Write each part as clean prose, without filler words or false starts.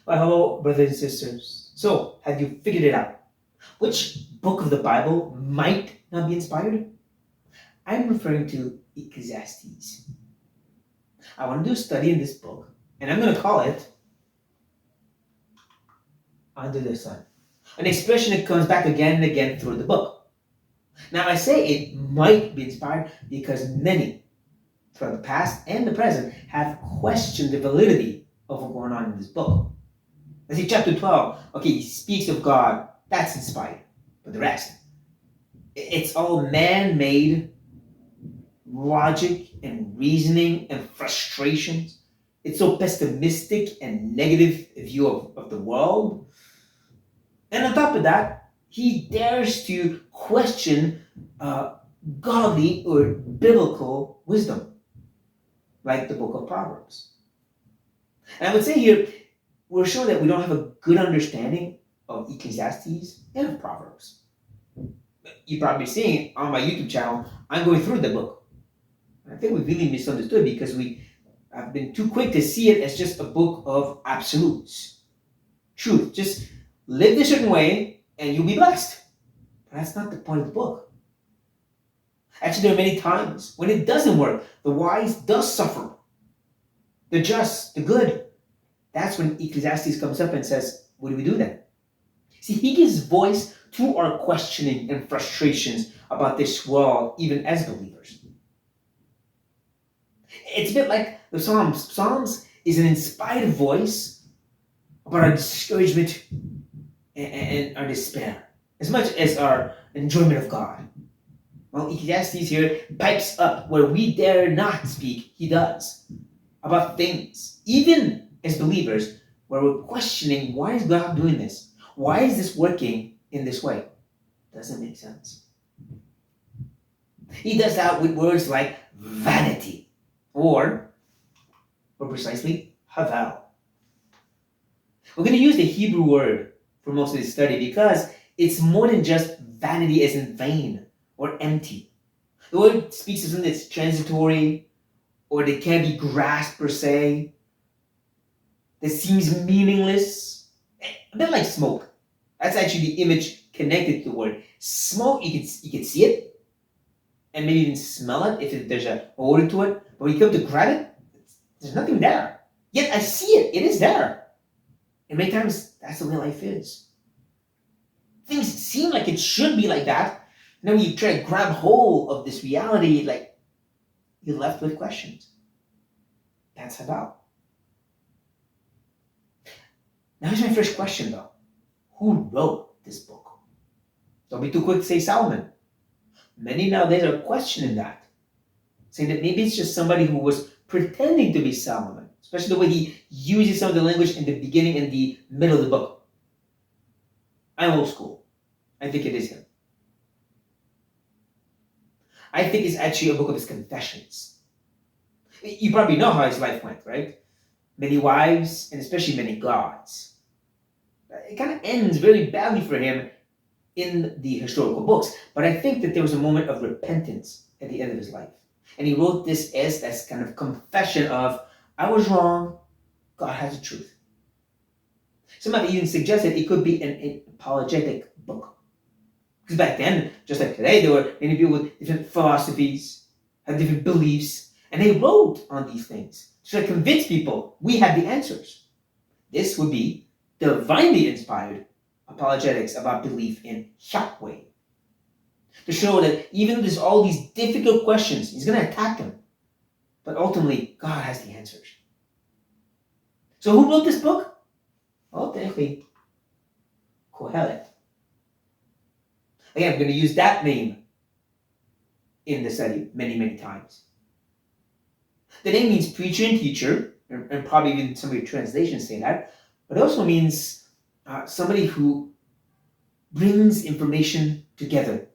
Well, hello, brothers and sisters. So, have you figured it out? Which book of the Bible might not be inspired? I'm referring to Ecclesiastes. I want to do a study in this book, and I'm going to call it Under the Sun. An expression that comes back again and again through the book. Now, I say it might be inspired because many, throughout the past and the present, have questioned the validity of what's going on in this book. Let's see, chapter 12, okay, he speaks of God, that's inspired. But the rest, it's all man-made logic and reasoning and frustrations. It's so pessimistic and negative view of the world. And on top of that, he dares to question godly or biblical wisdom, like the book of Proverbs. And I would say here, we're sure that we don't have a good understanding of Ecclesiastes and of Proverbs. You're probably seeing on my YouTube channel, I'm going through the book. I think we really misunderstood because we have been too quick to see it as just a book of absolutes. Truth. Just live a certain way and you'll be blessed. But that's not the point of the book. Actually, there are many times when it doesn't work. The wise does suffer. The just, the good. That's when Ecclesiastes comes up and says, what do we do then? See, he gives voice to our questioning and frustrations about this world, even as believers. It's a bit like the Psalms. Psalms is an inspired voice about our discouragement and our despair, as much as our enjoyment of God. Well, Ecclesiastes here pipes up where we dare not speak, he does, about things, even as believers, where we're questioning, why is God doing this? Why is this working in this way? Doesn't make sense. He does that with words like vanity, or more precisely, havel. We're going to use the Hebrew word for most of this study because it's more than just vanity as in vain or empty. The word speaks of something that's transitory or that can't be grasped per se, that seems meaningless, a bit like smoke. That's actually the image connected to the word. Smoke, you can see it and maybe even smell it if there's an odor to it. But when you come to grab it, there's nothing there. Yet I see it. It is there. And many times, that's the way life is. Things seem like it should be like that. And then when you try to grab hold of this reality, like, you're left with questions. That's about. Now here's my first question, though. Who wrote this book? Don't be too quick to say Solomon. Many nowadays are questioning that, saying that maybe it's just somebody who was pretending to be Solomon, especially the way he uses some of the language in the beginning and the middle of the book. I'm old school. I think it is him. I think it's actually a book of his confessions. You probably know how his life went, right? Many wives, and especially many gods. It kind of ends very badly for him in the historical books, but I think that there was a moment of repentance at the end of his life. And he wrote this as that kind of confession of, I was wrong, God has the truth. Some have even suggested it could be an apologetic book. Because back then, just like today, there were many people with different philosophies, had different beliefs, and they wrote on these things to try to convince people we had the answers. This would be divinely inspired apologetics about belief in Yahweh. To show that even though there's all these difficult questions, he's going to attack them. But ultimately, God has the answers. So who wrote this book? Well, technically, Kohelet. Again, I'm going to use that name in the study many, many times. The name means preacher and teacher, and probably even some of your translations say that, but it also means somebody who brings information together.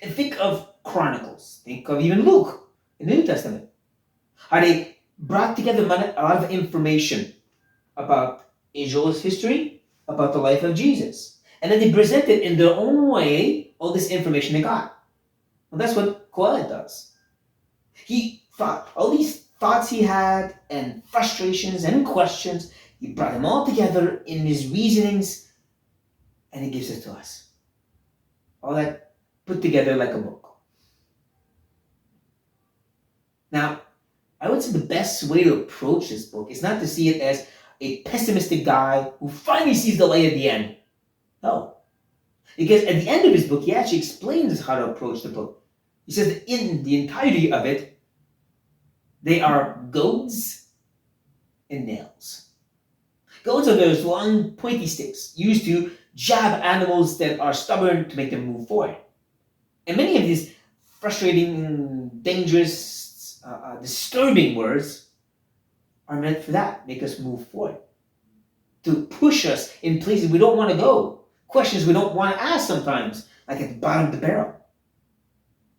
And think of Chronicles. Think of even Luke in the New Testament. How they brought together a lot of information about Israel's history, about the life of Jesus. And then they presented in their own way all this information they got. Well, that's what Kohelet does. He thought all these thoughts he had and frustrations and questions. He brought them all together in his reasonings and he gives it to us. All that put together like a book. Now, I would say the best way to approach this book is not to see it as a pessimistic guy who finally sees the light at the end. No. Because at the end of his book, he actually explains how to approach the book. He says that in the entirety of it, they are goads and nails. Goads are those long, pointy sticks used to jab animals that are stubborn to make them move forward. And many of these frustrating, dangerous, disturbing words are meant for that, make us move forward, to push us in places we don't want to go, questions we don't want to ask sometimes, like at the bottom of the barrel.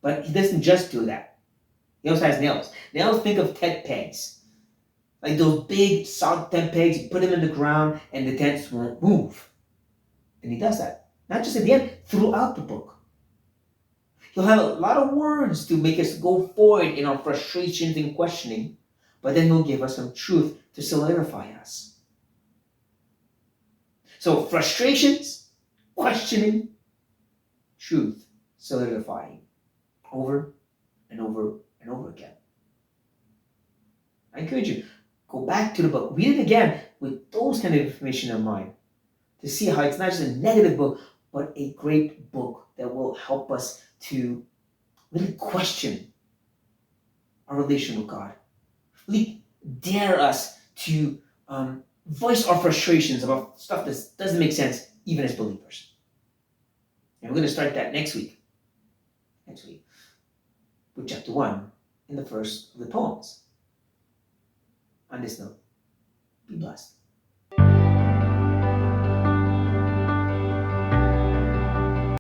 But he doesn't just do that. He also has nails. Nails, think of tent pegs. Like those big, solid tent pegs, you put them in the ground and the tents won't move. And he does that. Not just at the end, throughout the book. He'll have a lot of words to make us go forward in our frustrations and questioning, but then he'll give us some truth to solidify us. So frustrations, questioning, truth, solidifying, over and over and over again. I encourage you, go back to the book, read it again with those kind of information in mind to see how it's not just a negative book, but a great book that will help us to really question our relation with God. Really dare us to voice our frustrations about stuff that doesn't make sense, even as believers. And we're going to start that next week. With chapter 1 in the first of the poems. On this note, be blessed.